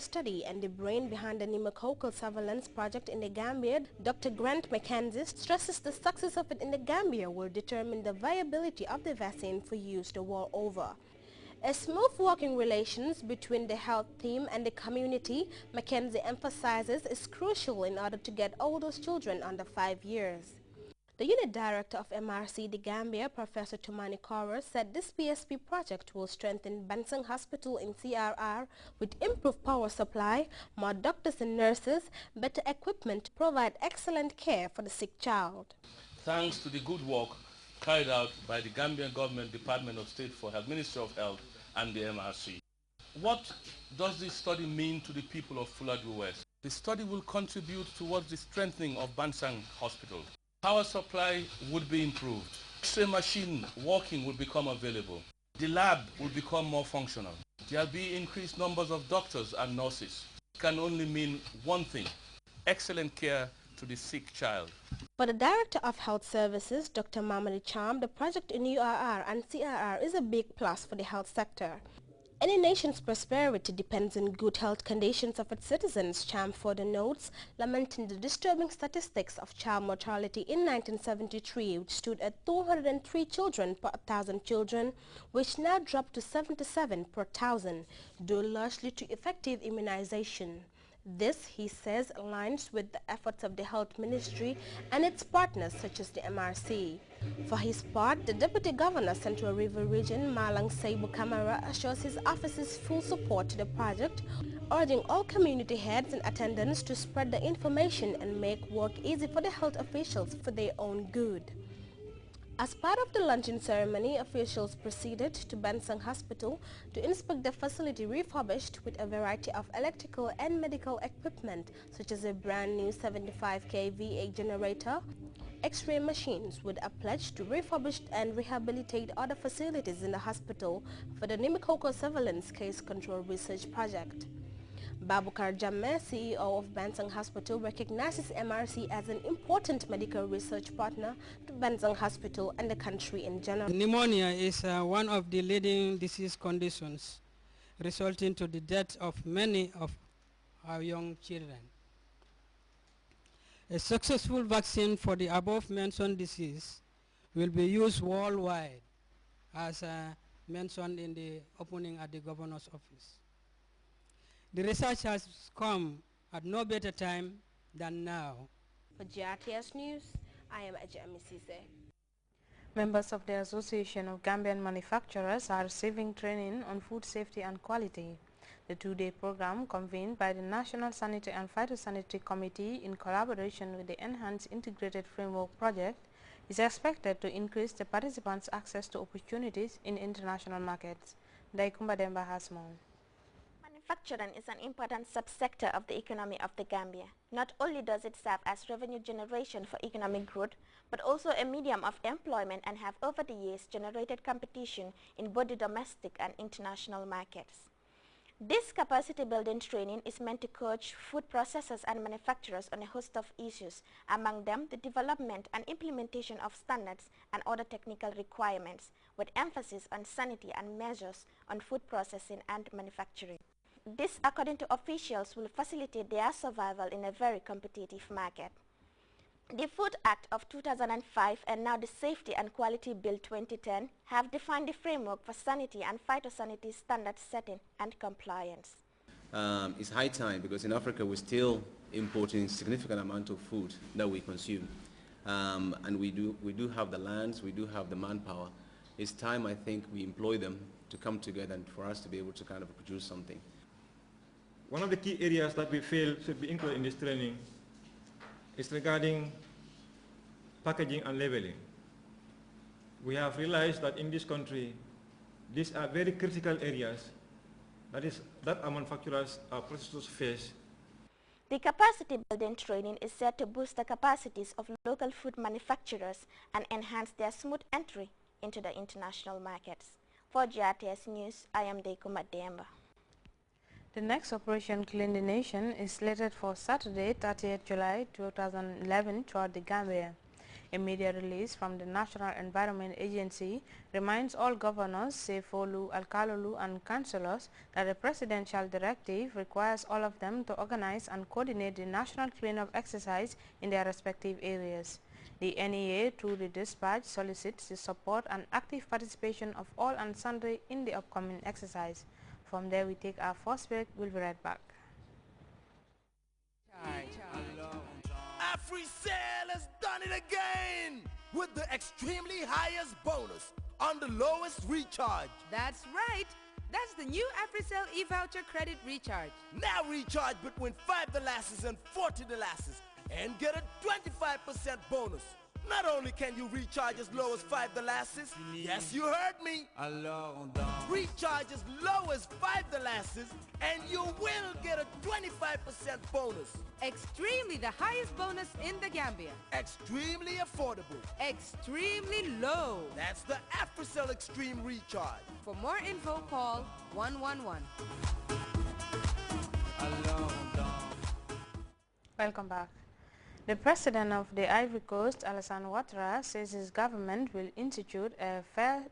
study and the brain behind the pneumococcal surveillance project in the Gambia, Dr. Grant McKenzie stresses the success of it in the Gambia will determine the viability of the vaccine for use the world over. A smooth working relations between the health team and the community, McKenzie emphasizes, is crucial in order to get all those children under 5 years. The unit director of MRC the Gambia, Professor Tumani Kora, said this PSP project will strengthen Bansang Hospital in CRR with improved power supply, more doctors and nurses, better equipment to provide excellent care for the sick child. Thanks to the good work carried out by the Gambian Government Department of State for Health, Ministry of Health and the MRC. What does this study mean to the people of Fuladu West? The study will contribute towards the strengthening of Bansang Hospital. Power supply would be improved. X-ray machine working will become available. The lab will become more functional. There will be increased numbers of doctors and nurses. It can only mean one thing: excellent care to the sick child. For the Director of Health Services, Dr. Mamadi Cham, the project in URR and CRR is a big plus for the health sector. Any nation's prosperity depends on good health conditions of its citizens, Cham further notes, lamenting the disturbing statistics of child mortality in 1973, which stood at 203 children per 1,000 children, which now dropped to 77 per 1,000, due largely to effective immunization. This, he says, aligns with the efforts of the Health Ministry and its partners such as the MRC. For his part, the Deputy Governor, Central River Region, Malang Seibu Kamara, assures his office's full support to the project, urging all community heads and attendants to spread the information and make work easy for the health officials for their own good. As part of the luncheon ceremony, officials proceeded to Bansang Hospital to inspect the facility refurbished with a variety of electrical and medical equipment, such as a brand new 75 kVA generator, X-ray machines, with a pledge to refurbish and rehabilitate other facilities in the hospital for the pneumococcal surveillance case control research project. Babukar Jammeh, CEO of Bansang Hospital, recognizes MRC as an important medical research partner to Bansang Hospital and the country in general. Pneumonia is one of the leading disease conditions resulting to the death of many of our young children. A successful vaccine for the above-mentioned disease will be used worldwide, as mentioned in the opening at the governor's office. The research has come at no better time than now. For GRTS News, I am Ajami Sise. Members of the Association of Gambian Manufacturers are receiving training on food safety and quality. The two-day program, convened by the National Sanitary and Phytosanitary Committee in collaboration with the Enhanced Integrated Framework Project, is expected to increase the participants' access to opportunities in international markets. Daikumba Demba has more. Manufacturing is an important subsector of the economy of the Gambia. Not only does it serve as revenue generation for economic growth, but also a medium of employment and have over the years generated competition in both the domestic and international markets. This capacity building training is meant to coach food processors and manufacturers on a host of issues, among them the development and implementation of standards and other technical requirements, with emphasis on sanity and measures on food processing and manufacturing. This, according to officials, will facilitate their survival in a very competitive market. The Food Act of 2005 and now the Safety and Quality Bill 2010 have defined the framework for sanity and phytosanitary standard setting and compliance. It's high time, because in Africa we're still importing significant amount of food that we consume. And we do have the lands, we do have the manpower. It's time, I think, we employ them to come together and for us to be able to kind of produce something. One of the key areas that we feel should be included in this training is regarding packaging and labeling. We have realized that in this country, these are very critical areas that our manufacturers, our processors face. The capacity building training is set to boost the capacities of local food manufacturers and enhance their smooth entry into the international markets. For GRTS News, I am Deikuma Demba. The next Operation Clean the Nation is slated for Saturday, 30th July 2011 throughout the Gambia. A media release from the National Environment Agency reminds all governors, Sefolu, Alkalolu and councillors that the presidential directive requires all of them to organize and coordinate the national cleanup exercise in their respective areas. The NEA, through the dispatch, solicits the support and active participation of all and sundry in the upcoming exercise. From there we take our first break. We'll be right back. AfriCell has done it again with the extremely highest bonus on the lowest recharge. That's right. That's the new AfriCell e-voucher credit recharge. Now recharge between $5 and $40 and get a 25% bonus. Not only can you recharge as low as $5, yes, you heard me. Recharge as low as $5 and you will get a 25% bonus. Extremely the highest bonus in the Gambia. Extremely affordable. Extremely low. That's the AfriCell Extreme Recharge. For more info, call 111. Welcome back. The president of the Ivory Coast, Alassane Ouattara, says his government will institute a fair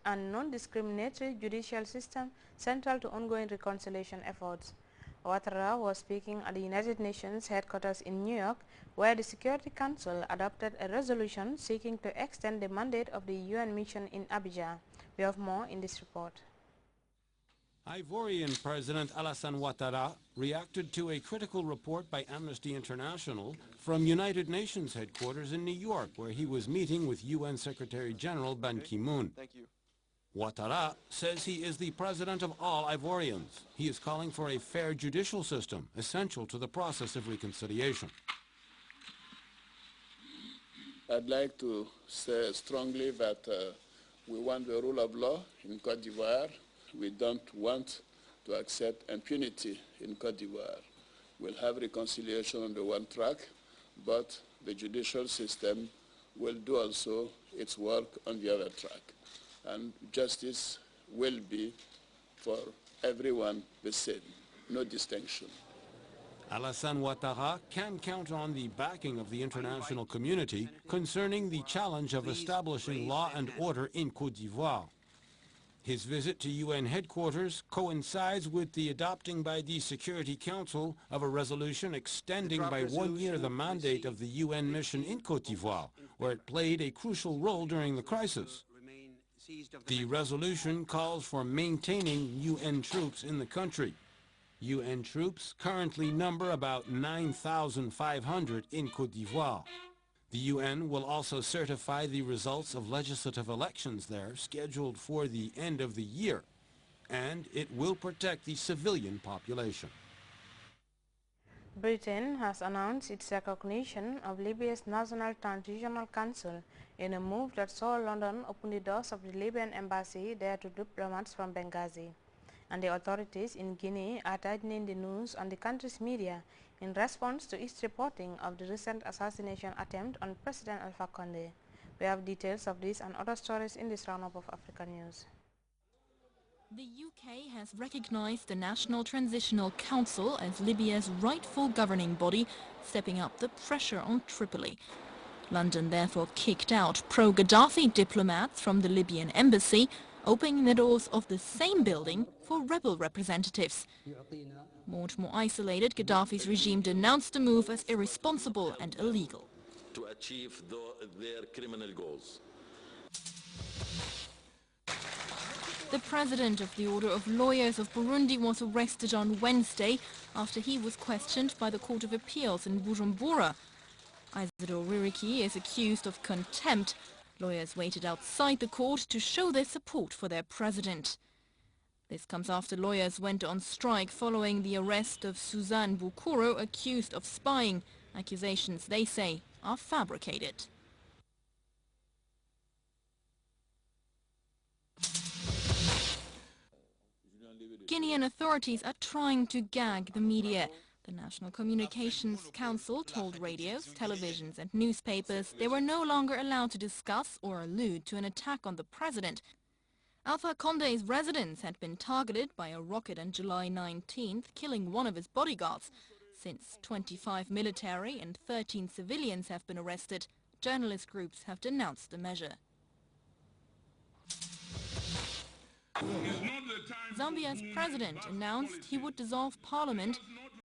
and non-discriminatory judicial system central to ongoing reconciliation efforts. Ouattara was speaking at the United Nations headquarters in New York, where the Security Council adopted a resolution seeking to extend the mandate of the UN mission in Abidjan. We have more in this report. Ivorian President Alassane Ouattara reacted to a critical report by Amnesty International from United Nations headquarters in New York, where he was meeting with UN Secretary General Ban Ki-moon. Ouattara says he is the president of all Ivorians. He is calling for a fair judicial system, essential to the process of reconciliation. I'd like to say strongly that we want the rule of law in Côte d'Ivoire. We don't want to accept impunity in Côte d'Ivoire. We'll have reconciliation on the one track, but the judicial system will do also its work on the other track. And justice will be for everyone the same, no distinction. Alassane Ouattara can count on the backing of the international community concerning the challenge of establishing law and order in Côte d'Ivoire. His visit to UN headquarters coincides with the adopting by the Security Council of a resolution extending by 1 year the mandate of the UN mission in Côte d'Ivoire, where it played a crucial role during the crisis. The resolution calls for maintaining UN troops in the country. UN troops currently number about 9,500 in Côte d'Ivoire. The UN will also certify the results of legislative elections there scheduled for the end of the year, and it will protect the civilian population. Britain has announced its recognition of Libya's National Transitional Council in a move that saw London open the doors of the Libyan embassy there to diplomats from Benghazi. And the authorities in Guinea are tightening the news on the country's media in response to its reporting of the recent assassination attempt on President Alpha Condé. We have details of this and other stories in this roundup of African news. The UK has recognized the National Transitional Council as Libya's rightful governing body, stepping up the pressure on Tripoli. London therefore kicked out pro-Gaddafi diplomats from the Libyan embassy, opening the doors of the same building for rebel representatives. Much more isolated, Gaddafi's regime denounced the move as irresponsible and illegal. To achieve their criminal goals. The president of the Order of Lawyers of Burundi was arrested on Wednesday after he was questioned by the Court of Appeals in Bujumbura. Isidore Ririki is accused of contempt. Lawyers waited outside the court to show their support for their president. This comes after lawyers went on strike following the arrest of Suzanne Bukuro, accused of spying. Accusations, they say, are fabricated. Guinean authorities are trying to gag the media. The National Communications Council told radios, televisions and newspapers they were no longer allowed to discuss or allude to an attack on the president. Alpha Condé's residence had been targeted by a rocket on July 19th, killing one of his bodyguards. Since 25 military and 13 civilians have been arrested, journalist groups have denounced the measure. Zambia's president announced he would dissolve parliament